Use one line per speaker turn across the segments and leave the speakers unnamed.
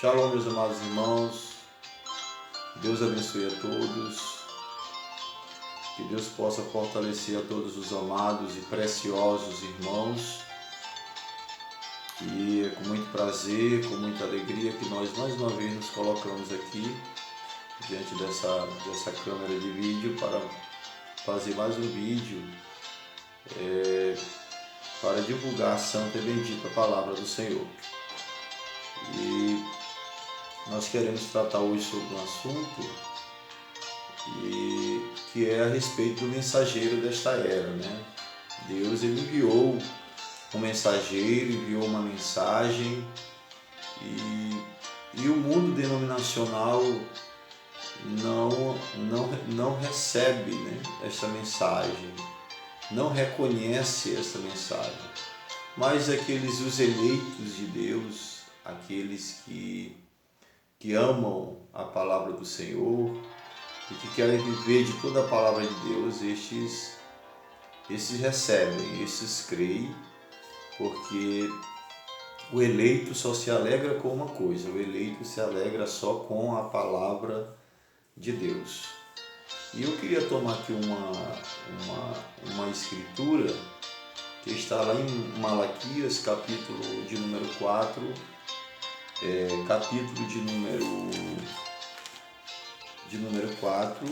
Shalom, meus amados irmãos. Deus abençoe a todos. Que Deus possa fortalecer a todos os amados e preciosos irmãos. E é com muito prazer, com muita alegria que nós mais uma vez nos colocamos aqui diante dessa câmera de vídeo para fazer mais um vídeo para divulgar a santa e bendita palavra do Senhor. E nós queremos tratar hoje sobre um assunto que é a respeito do mensageiro desta era, né? Deus ele enviou um mensageiro, enviou uma mensagem e o mundo denominacional não recebe, né, esta mensagem, não reconhece essa mensagem. Mas os eleitos de Deus, aqueles que amam a palavra do Senhor e que querem viver de toda a palavra de Deus, estes recebem, estes creem, porque o eleito só se alegra com uma coisa: o eleito se alegra só com a palavra de Deus. E eu queria tomar aqui uma escritura que está lá em Malaquias, capítulo de número 4, capítulo de número 4,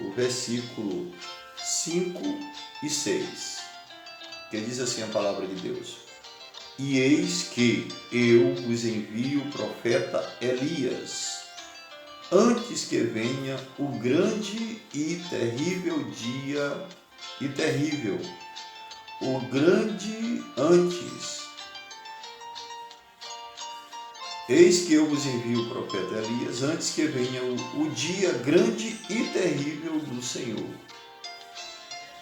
o versículo 5 e 6, que diz assim a palavra de Deus: E eis que eu vos envio o profeta Elias, antes que venha o grande e terrível dia, o grande antes. Eis que eu vos envio o profeta Elias, antes que venha o dia grande e terrível do Senhor,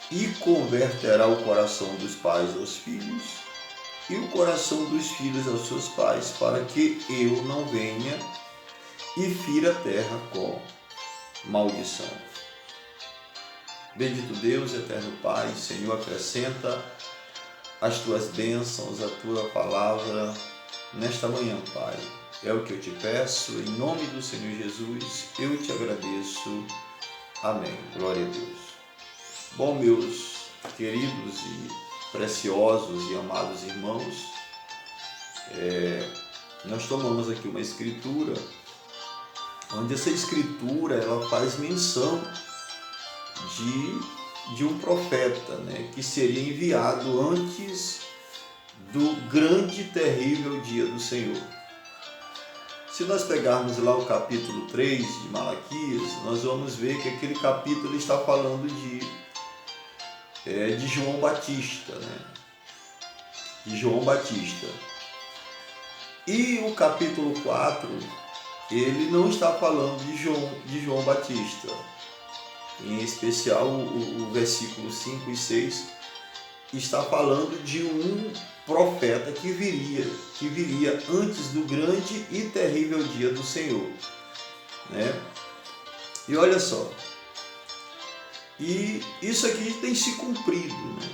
e converterá o coração dos pais aos filhos, e o coração dos filhos aos seus pais, para que eu não venha e fira a terra com maldição. Bendito Deus, eterno Pai, Senhor, acrescenta as tuas bênçãos, a tua palavra nesta manhã, Pai. É o que eu te peço, em nome do Senhor Jesus, eu te agradeço. Amém. Glória a Deus. Bom, meus queridos e preciosos e amados irmãos, nós tomamos aqui uma escritura, onde essa escritura ela faz menção de um profeta, né, que seria enviado antes do grande e terrível dia do Senhor. Se nós pegarmos lá o capítulo 3 de Malaquias, nós vamos ver que aquele capítulo está falando de João Batista, né? De João Batista. E o capítulo 4, ele não está falando de João Batista. Em especial o versículo 5 e 6 está falando de um profeta que viria antes do grande e terrível dia do Senhor, né? E olha só, e isso aqui tem se cumprido, né?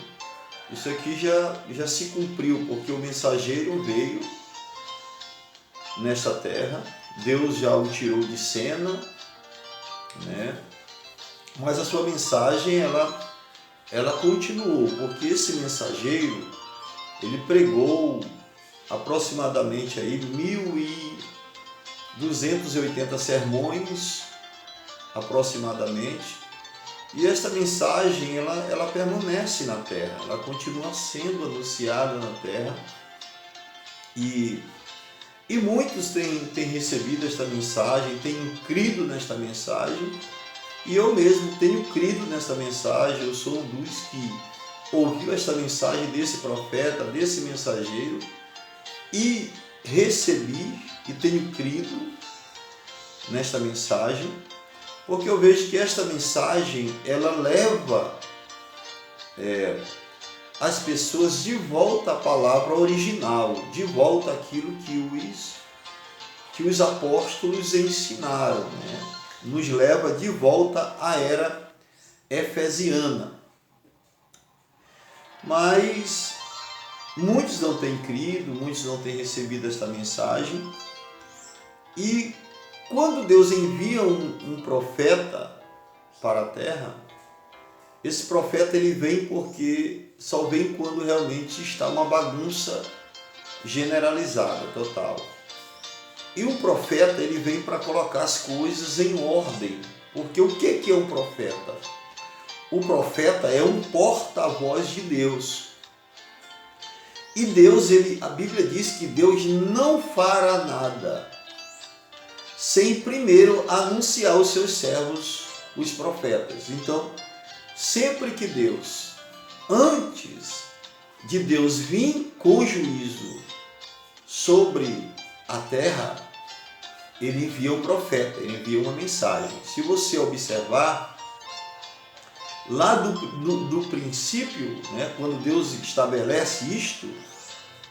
Isso aqui já se cumpriu, porque o mensageiro veio nesta terra, Deus já o tirou de cena, né? Mas a sua mensagem ela continuou, porque esse mensageiro ele pregou aproximadamente aí 1.280 sermões aproximadamente, e esta mensagem ela permanece na terra, ela continua sendo anunciada na terra, e muitos têm recebido esta mensagem, têm crido nesta mensagem, e eu mesmo tenho crido nesta mensagem. Eu sou um dos que ouviu esta mensagem desse profeta, desse mensageiro, e recebi e tenho crido nesta mensagem, porque eu vejo que esta mensagem ela leva as pessoas de volta à palavra original, de volta àquilo que os apóstolos ensinaram, né? Nos leva de volta à era efesiana. Mas muitos não têm crido, muitos não têm recebido esta mensagem, E quando Deus envia um profeta para a terra, esse profeta ele vem porque só vem quando realmente está uma bagunça generalizada, total. E o profeta ele vem para colocar as coisas em ordem. Porque o que é um profeta? O profeta é um porta-voz de Deus. E Deus, a Bíblia diz que Deus não fará nada sem primeiro anunciar aos seus servos, os profetas. Então, sempre que Deus, antes de Deus vir com juízo sobre a terra, ele envia um profeta, ele envia uma mensagem. Se você observar, lá do princípio, né, quando Deus estabelece isto,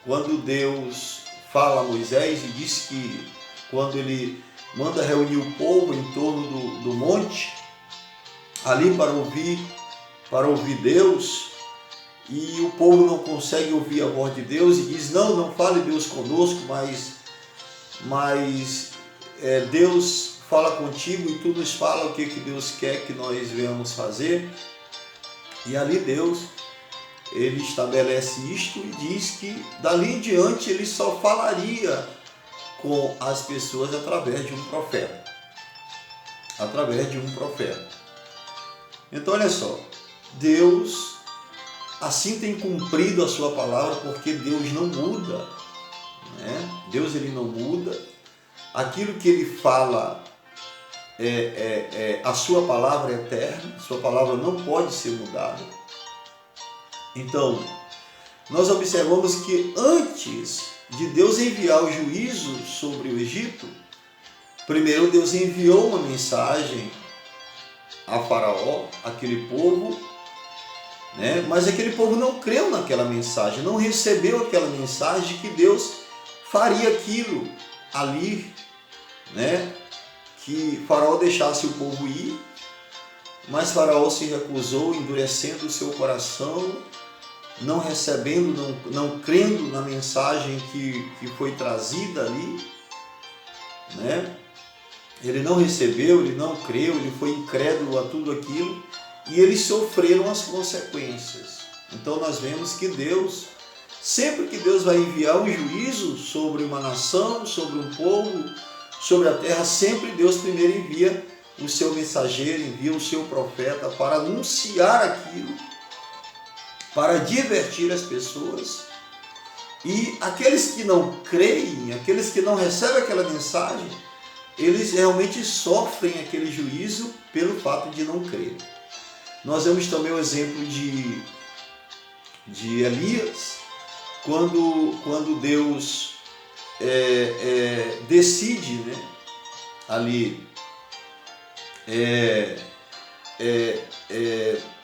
quando Deus fala a Moisés e diz que quando ele manda reunir o povo em torno do monte, ali para ouvir Deus, e o povo não consegue ouvir a voz de Deus e diz, não fale Deus conosco, mas Deus fala contigo e tu nos fala o que Deus quer que nós venhamos fazer. E ali Deus, ele estabelece isto e diz que dali em diante ele só falaria com as pessoas através de um profeta. Através de um profeta. Então olha só, Deus assim tem cumprido a sua palavra, porque Deus não muda, né? Deus ele não muda. Aquilo que ele fala, a sua palavra é eterna, a sua palavra não pode ser mudada. Então, nós observamos que antes de Deus enviar o juízo sobre o Egito, primeiro Deus enviou uma mensagem a Faraó, aquele povo, né? Mas aquele povo não creu naquela mensagem, não recebeu aquela mensagem que Deus faria aquilo ali, né? Que Faraó deixasse o povo ir, mas Faraó se recusou, endurecendo o seu coração, não recebendo, não crendo na mensagem que foi trazida ali, né? Ele não recebeu, ele não creu, ele foi incrédulo a tudo aquilo e eles sofreram as consequências. Então nós vemos que Deus, sempre que Deus vai enviar um juízo sobre uma nação, sobre um povo, sobre a terra, sempre Deus primeiro envia o seu mensageiro, envia o seu profeta para anunciar aquilo, para divertir as pessoas. E aqueles que não creem, aqueles que não recebem aquela mensagem, eles realmente sofrem aquele juízo pelo fato de não crer. Nós vemos também o exemplo de Elias, quando Deus decide, né, ali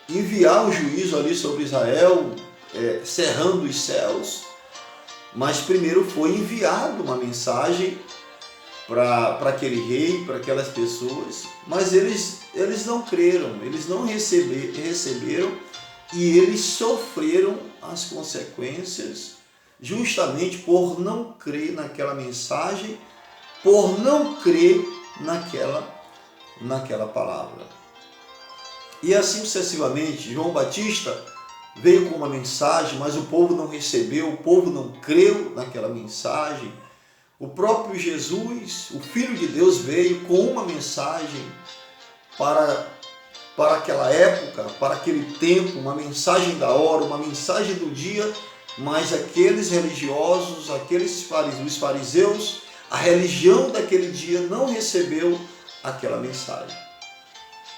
enviar o juízo ali sobre Israel, cerrando os céus, mas primeiro foi enviado uma mensagem para aquele rei, para aquelas pessoas, mas eles não creram, eles não receberam e eles sofreram as consequências justamente por não crer naquela mensagem, por não crer naquela palavra. E assim sucessivamente, João Batista veio com uma mensagem, mas o povo não recebeu, o povo não creu naquela mensagem. O próprio Jesus, o Filho de Deus, veio com uma mensagem para aquela época, para aquele tempo, uma mensagem da hora, uma mensagem do dia, mas aqueles religiosos, os fariseus, a religião daquele dia não recebeu aquela mensagem.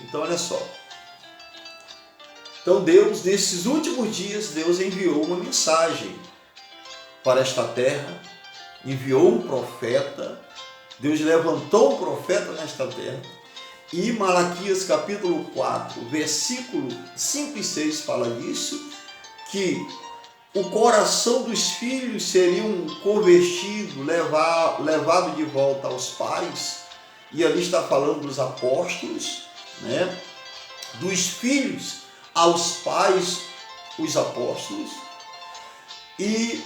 Então olha só. Então Deus, nesses últimos dias, Deus enviou uma mensagem para esta terra, enviou um profeta, Deus levantou um profeta nesta terra, e Malaquias capítulo 4, versículo 5 e 6 fala disso, que o coração dos filhos seriam convertido, levado de volta aos pais, e ali está falando dos apóstolos, né? Dos filhos aos pais, os apóstolos. E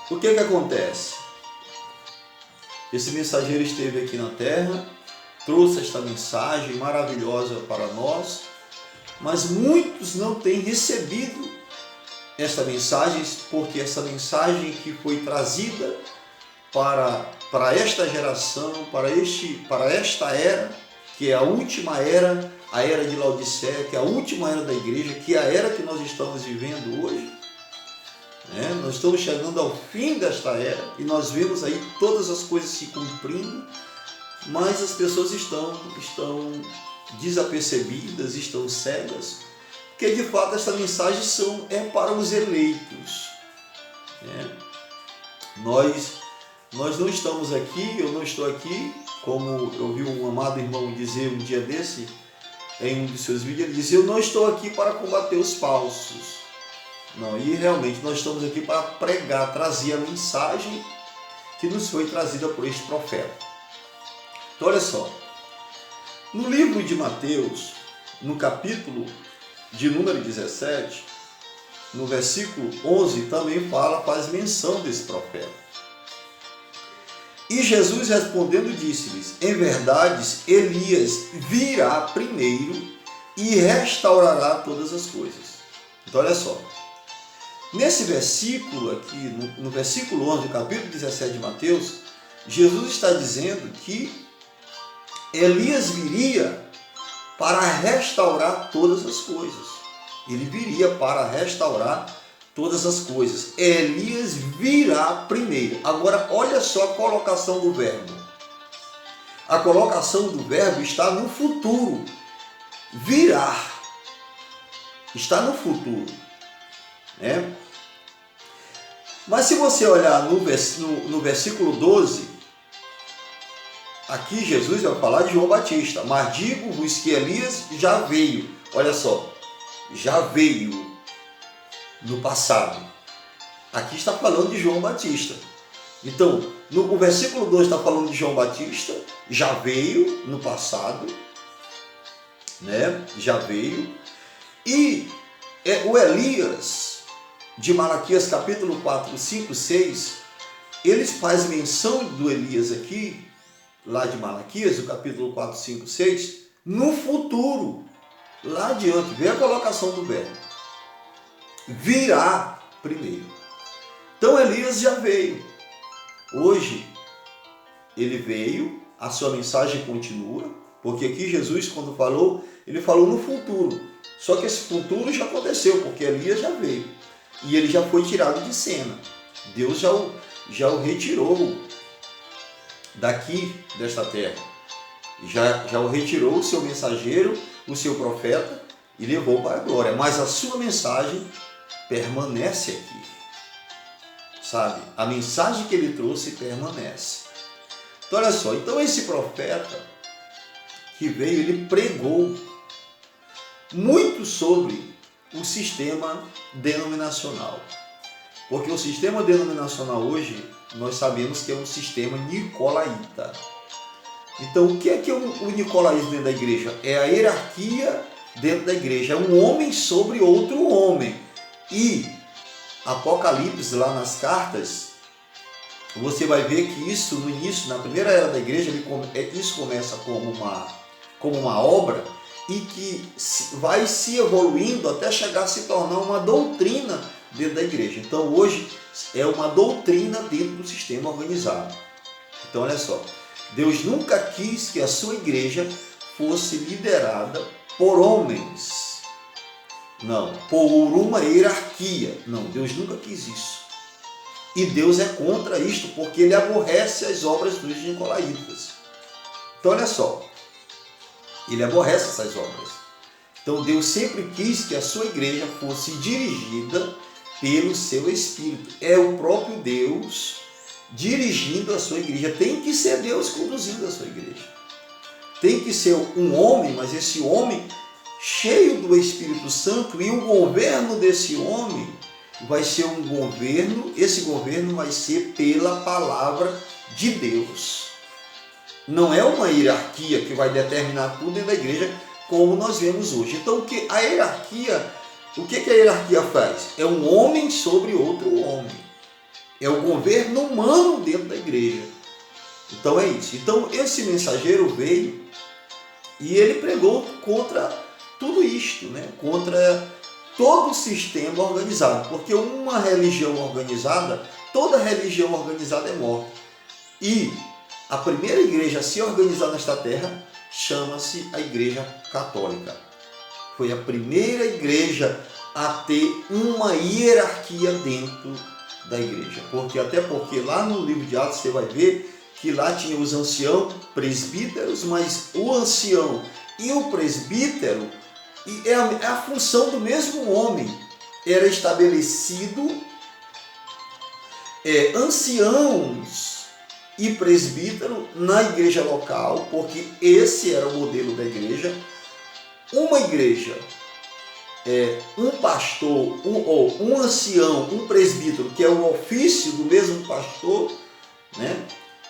o que acontece? esse mensageiro esteve aqui na terra, trouxe esta mensagem maravilhosa para nós, mas muitos não têm recebido esta mensagem, porque essa mensagem que foi trazida para esta geração, para esta era, que é a última era, a era de Laodiceia, que é a última era da igreja, que é a era que nós estamos vivendo hoje. Nós estamos chegando ao fim desta era e nós vemos aí todas as coisas se cumprindo, mas as pessoas estão desapercebidas, estão cegas, porque de fato esta mensagem é para os eleitos. Nós não estamos aqui, eu não estou aqui, como eu vi um amado irmão dizer um dia desse, em um de seus vídeos, ele disse: eu não estou aqui para combater os falsos. Não, e realmente nós estamos aqui para pregar, trazer a mensagem que nos foi trazida por este profeta. Então olha só, no livro de Mateus, no capítulo de número 17, no versículo 11, também faz menção desse profeta. E Jesus respondendo disse-lhes: em verdade, Elias virá primeiro e restaurará todas as coisas. Então olha só, nesse versículo aqui, no versículo 11 do capítulo 17 de Mateus, Jesus está dizendo que Elias viria para restaurar todas as coisas. Ele viria para restaurar todas as coisas. Elias virá primeiro. Agora, olha só a colocação do verbo. A colocação do verbo está no futuro. Virá. Está no futuro. Mas se você olhar no versículo 12, aqui Jesus vai falar de João Batista. Mas digo-vos que Elias já veio. Olha só. Já veio no passado. Aqui está falando de João Batista. Então, o versículo 2 está falando de João Batista, já veio no passado, já veio. E o Elias, de Malaquias capítulo 4, 5, 6, eles fazem menção do Elias aqui, lá de Malaquias, o capítulo 4, 5, 6, no futuro, lá adiante. Vê a colocação do verbo. Virá primeiro. Então Elias já veio. Hoje ele veio, a sua mensagem continua, porque aqui Jesus, quando falou, ele falou no futuro. Só que esse futuro já aconteceu, porque Elias já veio. E ele já foi tirado de cena. Deus já o retirou daqui, desta terra. Já o retirou, o seu mensageiro, o seu profeta, e levou para a glória. Mas a sua mensagem permanece aqui, sabe? A mensagem que ele trouxe permanece. Então olha só, então esse profeta que veio, ele pregou muito sobre o sistema denominacional, porque o sistema denominacional hoje, nós sabemos que é um sistema nicolaíta. Então o que é o nicolaísmo dentro da igreja? É a hierarquia dentro da igreja, é um homem sobre outro homem. E Apocalipse, lá nas cartas, você vai ver que isso no início, na primeira era da igreja, isso começa como uma obra e que vai se evoluindo até chegar a se tornar uma doutrina dentro da igreja. Então hoje é uma doutrina dentro do sistema organizado. Então olha só, Deus nunca quis que a sua igreja fosse liderada por homens. Não, por uma hierarquia. Não, Deus nunca quis isso. E Deus é contra isto, porque ele aborrece as obras dos nicolaítas. Então olha só, ele aborrece essas obras. Então Deus sempre quis que a sua igreja fosse dirigida pelo seu Espírito. É o próprio Deus dirigindo a sua igreja. Tem que ser Deus conduzindo a sua igreja. Tem que ser um homem, mas esse homem cheio do Espírito Santo, e o governo desse homem vai ser um governo, esse governo vai ser pela palavra de Deus. Não é uma hierarquia que vai determinar tudo dentro da igreja, como nós vemos hoje. Então, o que a hierarquia faz? É um homem sobre outro homem. É o governo humano dentro da igreja. Então é isso. Então esse mensageiro veio e ele pregou contra tudo isto, né? Contra todo o sistema organizado, porque uma religião organizada, toda religião organizada é morta. E a primeira igreja a se organizar nesta terra chama-se a Igreja Católica. Foi a primeira igreja a ter uma hierarquia dentro da igreja. Até porque lá no livro de Atos você vai ver que lá tinha os anciãos presbíteros, mas o ancião e o presbítero é a função do mesmo homem. Era estabelecido anciãos e presbítero na igreja local, porque esse era o modelo da igreja. Uma igreja, um pastor, um ancião, um presbítero, que é o ofício do mesmo pastor, né?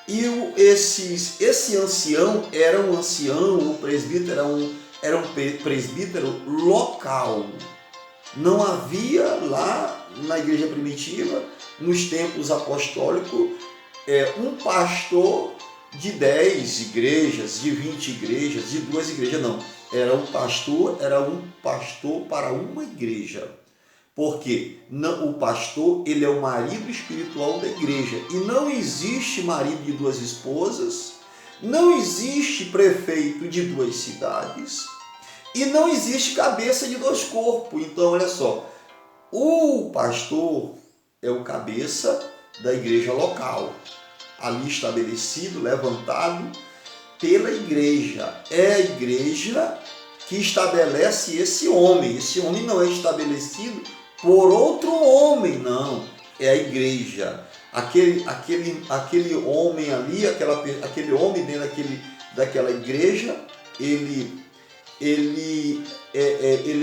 E esse ancião era um ancião, o presbítero era um presbítero local. Não havia lá na igreja primitiva, nos tempos apostólicos, um pastor de 10 igrejas, de 20 igrejas, de 2 igrejas, não. Era um pastor para uma igreja. Porque o pastor, ele é o marido espiritual da igreja. E não existe marido de 2 esposas, não existe prefeito de 2 cidades, e não existe cabeça de 2 corpos. Então, olha só, o pastor é o cabeça da igreja local, ali estabelecido, levantado pela igreja. É a igreja que estabelece esse homem. Esse homem não é estabelecido por outro homem, não. É a igreja. Aquele homem ali, aquele homem dentro daquela igreja, ele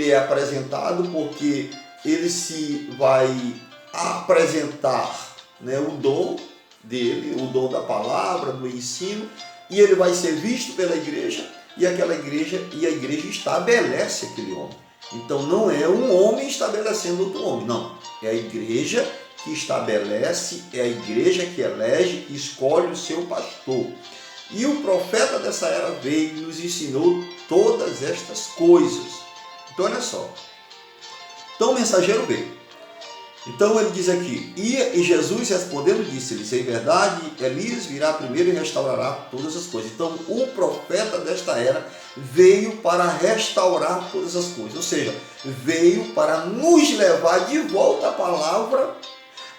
é apresentado porque ele se vai apresentar, né, o dom dele, o dom da palavra, do ensino, e ele vai ser visto pela igreja, e a igreja estabelece aquele homem. Então não é um homem estabelecendo outro homem, não. É a igreja que estabelece, é a igreja que elege e escolhe o seu pastor. E o profeta dessa era veio e nos ensinou todas estas coisas. Então olha só. Então o mensageiro veio. Então ele diz aqui, e Jesus respondendo disse-lhes, em verdade, Elias virá primeiro e restaurará todas as coisas. Então o profeta desta era veio para restaurar todas as coisas, ou seja, veio para nos levar de volta a palavra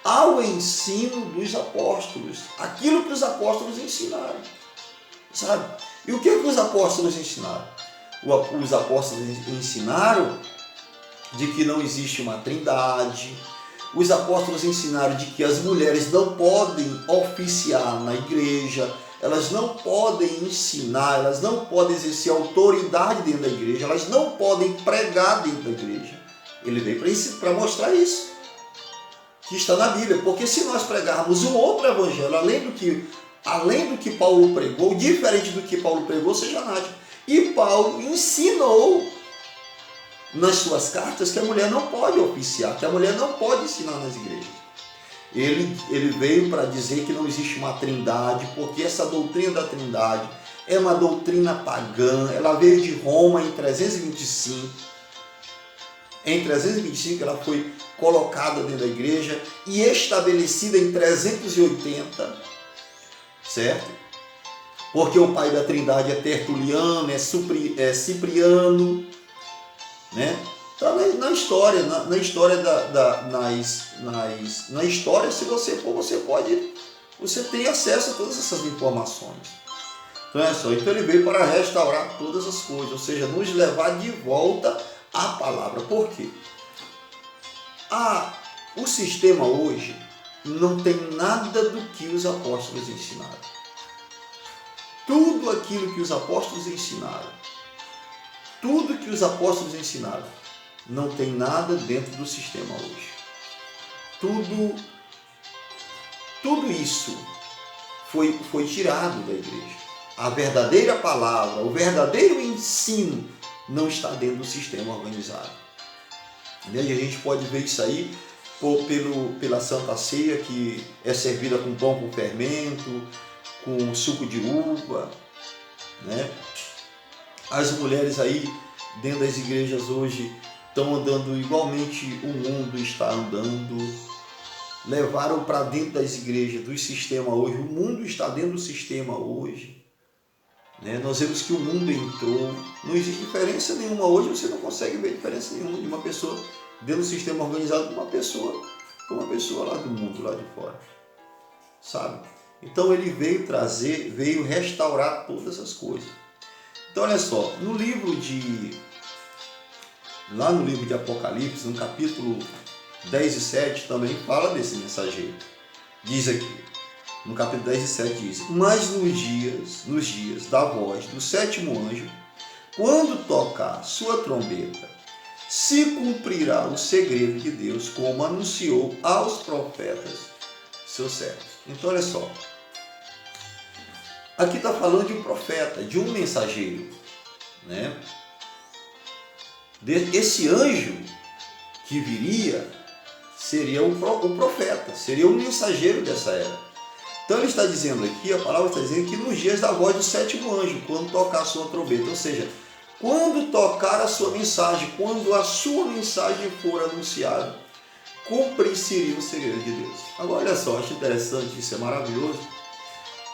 ao ensino dos apóstolos, aquilo que os apóstolos ensinaram, sabe? E o que os apóstolos ensinaram? Os apóstolos ensinaram de que não existe uma trindade. Os apóstolos ensinaram de que as mulheres não podem oficiar na igreja, elas não podem ensinar, elas não podem exercer autoridade dentro da igreja, elas não podem pregar dentro da igreja. Ele veio para mostrar isso, que está na Bíblia, porque se nós pregarmos um outro evangelho, além do que Paulo pregou, diferente do que Paulo pregou, seja nada. E Paulo ensinou nas suas cartas que a mulher não pode oficiar, que a mulher não pode ensinar nas igrejas. Ele veio para dizer que não existe uma trindade, porque essa doutrina da trindade é uma doutrina pagã. Ela veio de Roma em 325. Em 325 ela foi colocada dentro da igreja e estabelecida em 380, certo? Porque o pai da trindade é Tertuliano, é Cipriano, né? Então, na história, se você for, você tem acesso a todas essas informações. Então é só, então ele veio para restaurar todas as coisas, ou seja, nos levar de volta à palavra. Por quê? O sistema hoje não tem nada do que os apóstolos ensinaram. Tudo aquilo que os apóstolos ensinaram, não tem nada dentro do sistema hoje. Tudo isso foi tirado da igreja. A verdadeira palavra, o verdadeiro ensino não está dentro do sistema organizado. E a gente pode ver isso aí pela Santa Ceia, que é servida com pão com fermento, com suco de uva, né? As mulheres aí dentro das igrejas hoje estão andando igualmente o mundo está andando. Levaram para dentro das igrejas, do sistema hoje. O mundo está dentro do sistema hoje, né? Nós vemos que o mundo entrou. Não existe diferença nenhuma hoje. Você não consegue ver diferença nenhuma de uma pessoa dentro do sistema organizado com uma pessoa lá do mundo, lá de fora, sabe? Então ele veio trazer, veio restaurar todas essas coisas. Então olha só, lá no livro de Apocalipse, no capítulo 10 e 7, também fala desse mensageiro. Diz aqui, no capítulo 10 e 7 diz: mas nos dias da voz do sétimo anjo, quando tocar sua trombeta, se cumprirá o segredo de Deus, como anunciou aos profetas, seus servos. Então olha só, aqui está falando de um profeta, de um mensageiro, né? Esse anjo que viria seria o profeta, seria o mensageiro dessa era. Então ele está dizendo aqui, a palavra está dizendo que nos dias da voz do sétimo anjo, quando tocar a sua trombeta, ou seja, quando tocar a sua mensagem, quando a sua mensagem for anunciada, cumprir-se o segredo de Deus. Agora olha só, acho interessante, isso é maravilhoso,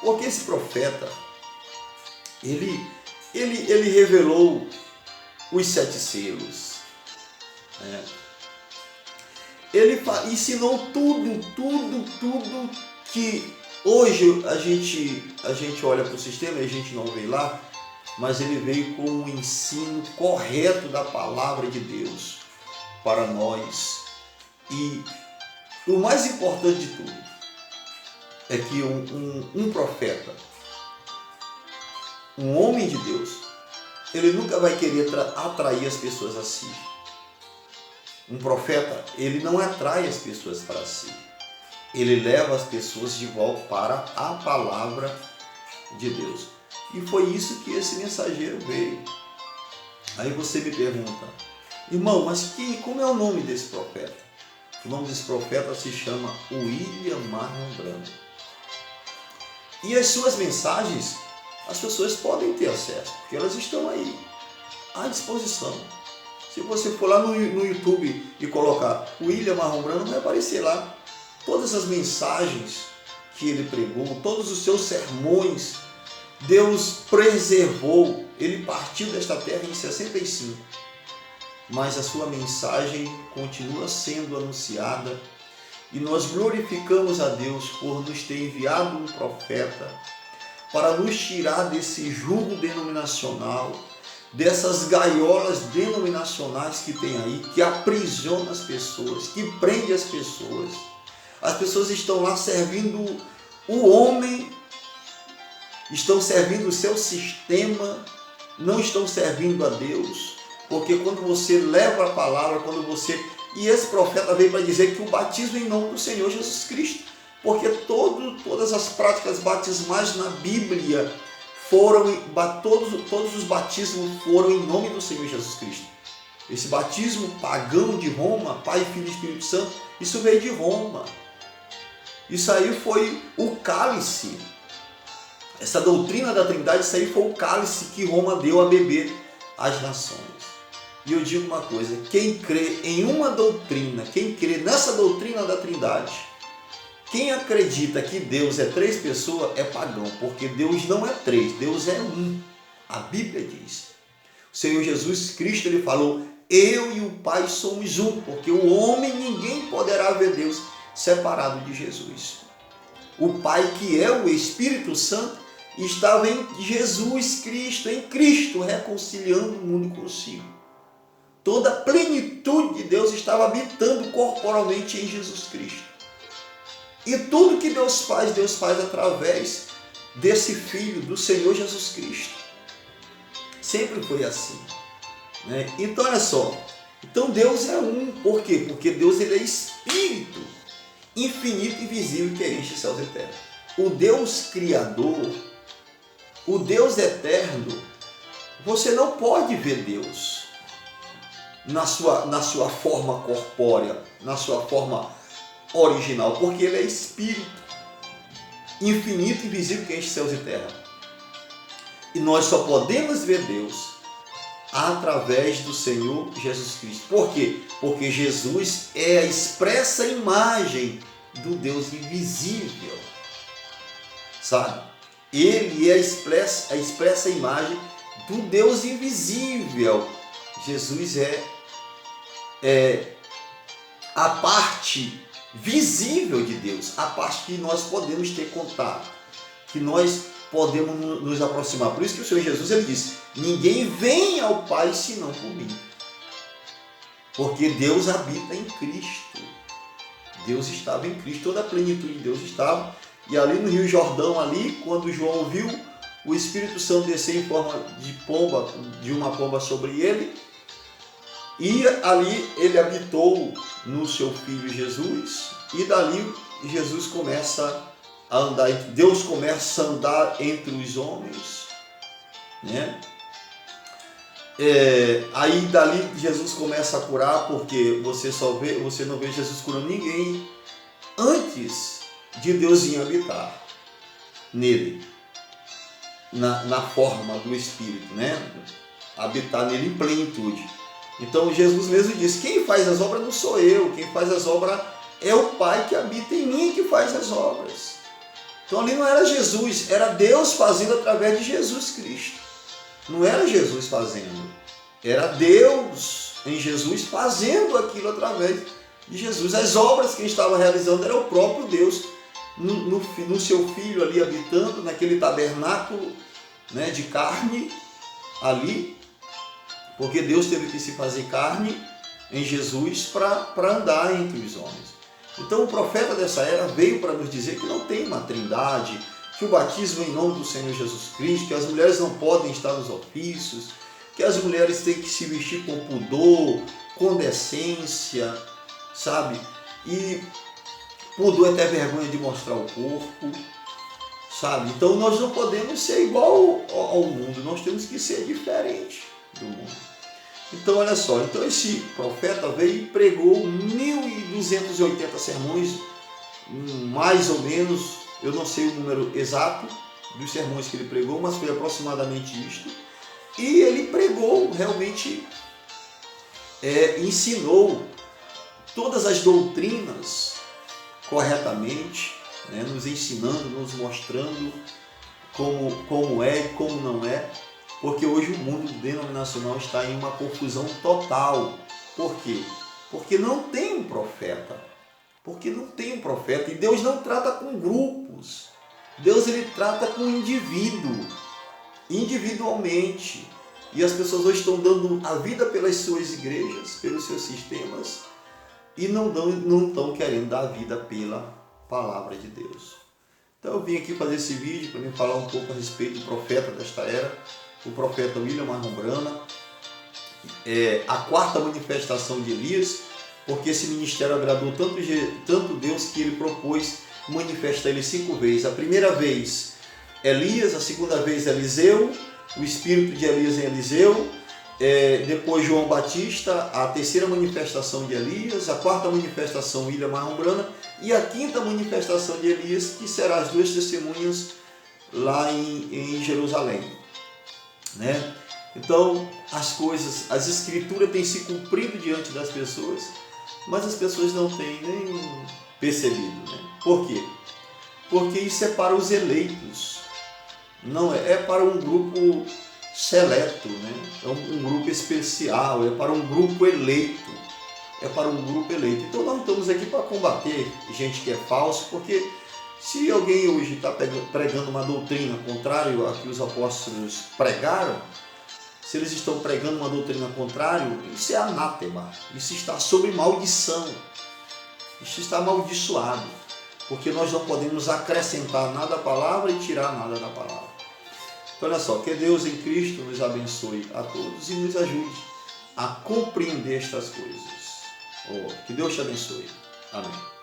porque esse profeta, ele revelou os 7 selos, né? Ele ensinou tudo que hoje a gente olha para o sistema e a gente não vê lá, mas ele veio com um ensino correto da palavra de Deus para nós. E o mais importante de tudo é que um profeta, um homem de Deus, ele nunca vai querer atrair as pessoas a si. Um profeta, ele não atrai as pessoas para si. Ele leva as pessoas de volta para a palavra de Deus. E foi isso que esse mensageiro veio. Aí você me pergunta, irmão, mas como é o nome desse profeta? O nome desse profeta se chama William Marion Branham. E as suas mensagens, as pessoas podem ter acesso, porque elas estão aí, à disposição. Se você for lá no YouTube e colocar William Marion Branham, vai aparecer lá todas as mensagens que ele pregou, todos os seus sermões. Deus preservou, ele partiu desta terra em 65, mas a sua mensagem continua sendo anunciada e nós glorificamos a Deus por nos ter enviado um profeta para nos tirar desse jugo denominacional, dessas gaiolas denominacionais que tem aí, que aprisiona as pessoas, que prende as pessoas. As pessoas estão lá servindo o homem, estão servindo o seu sistema, não estão servindo a Deus, porque quando você leva a palavra, e esse profeta veio para dizer que o batismo em nome do Senhor Jesus Cristo, porque todas as práticas batismais na Bíblia todos os batismos foram em nome do Senhor Jesus Cristo. Esse batismo pagão de Roma, Pai, Filho e Espírito Santo, isso veio de Roma. Isso aí foi o cálice. Essa doutrina da Trindade, isso aí foi o cálice que Roma deu a beber às nações. E eu digo uma coisa, quem crê em uma doutrina, quem crê nessa doutrina da Trindade, quem acredita que Deus é 3 pessoas é pagão, porque Deus não é 3, Deus é um. A Bíblia diz. O Senhor Jesus Cristo, ele falou, eu e o Pai somos um, porque o homem, ninguém poderá ver Deus separado de Jesus. O Pai, que é o Espírito Santo, estava em Jesus Cristo, em Cristo, reconciliando o mundo consigo. Toda a plenitude de Deus estava habitando corporalmente em Jesus Cristo. E tudo que Deus faz através desse Filho, do Senhor Jesus Cristo. Sempre foi assim, né? Então olha só, então Deus é um, por quê? Porque Deus, ele é Espírito, infinito e visível, que enche os céus eternos. O Deus Criador, o Deus Eterno, você não pode ver Deus na sua forma corpórea, na sua forma original, porque ele é Espírito. infinito e invisível que enche céus e terra. E nós só podemos ver Deus através do Senhor Jesus Cristo. Por quê? Porque Jesus é a expressa imagem do Deus invisível. Sabe? Ele é a expressa imagem do Deus invisível. Jesus é a parte visível de Deus, a parte que nós podemos ter contato, que nós podemos nos aproximar. Por isso que o Senhor Jesus ele disse: ninguém vem ao Pai senão por mim. Porque Deus habita em Cristo. Deus estava em Cristo, toda a plenitude de Deus estava. E ali no Rio Jordão, ali, quando João viu o Espírito Santo descer em forma de pomba, de uma pomba sobre ele, e ali ele habitou no seu Filho Jesus, e dali Jesus começa a andar, Deus começa a andar entre os homens, né? Aí dali Jesus começa a curar, porque você não vê Jesus curando ninguém antes de Deus vir habitar nele, na forma do Espírito, né? Habitar nele em plenitude. Então Jesus mesmo disse: quem faz as obras não sou eu, quem faz as obras é o Pai que habita em mim que faz as obras. Então ali não era Jesus, era Deus fazendo através de Jesus Cristo. Não era Jesus fazendo, era Deus em Jesus fazendo aquilo através de Jesus. As obras que ele estava realizando era o próprio Deus no seu Filho ali habitando, naquele tabernáculo, né, de carne ali, porque Deus teve que se fazer carne em Jesus para andar entre os homens. Então o profeta dessa era veio para nos dizer que não tem uma trindade, que o batismo em nome do Senhor Jesus Cristo, que as mulheres não podem estar nos ofícios, que as mulheres têm que se vestir com pudor, com decência, sabe? E pudor é ter vergonha de mostrar o corpo, sabe? Então nós não podemos ser igual ao mundo, nós temos que ser diferente do mundo. Então olha só, então esse profeta veio e pregou 1.280 sermões, mais ou menos, eu não sei o número exato dos sermões que ele pregou, mas foi aproximadamente isto. E ele pregou, realmente ensinou todas as doutrinas corretamente, né, nos ensinando, nos mostrando como é e como não é. Porque hoje o mundo denominacional está em uma confusão total. Por quê? Porque não tem um profeta. Porque não tem um profeta. E Deus não trata com grupos. Deus ele trata com o indivíduo. Individualmente. E as pessoas hoje estão dando a vida pelas suas igrejas, pelos seus sistemas. E não estão querendo dar a vida pela palavra de Deus. Então eu vim aqui fazer esse vídeo para me falar um pouco a respeito do profeta desta era, o profeta William Marlon Branham, a quarta manifestação de Elias, porque esse ministério agradou tanto Deus que ele propôs manifestar ele 5 vezes. A primeira vez Elias, a segunda vez Eliseu, o espírito de Elias em Eliseu, depois João Batista, a terceira manifestação de Elias, a quarta manifestação William Marlon Branham e a quinta manifestação de Elias, que será as 2 testemunhas lá em Jerusalém. Né? Então as escrituras têm se cumprido diante das pessoas, mas as pessoas não têm nem percebido, né? Por quê? Porque isso é para os eleitos, não é para um grupo seleto, né? É um grupo especial, é para um grupo eleito, Então nós estamos aqui para combater gente que é falso, porque se alguém hoje está pregando uma doutrina contrária à que os apóstolos pregaram, se eles estão pregando uma doutrina contrária, isso é anátema, isso está sob maldição, isso está amaldiçoado, porque nós não podemos acrescentar nada à palavra e tirar nada da palavra. Então olha só, que Deus em Cristo nos abençoe a todos e nos ajude a compreender estas coisas. Que Deus te abençoe. Amém.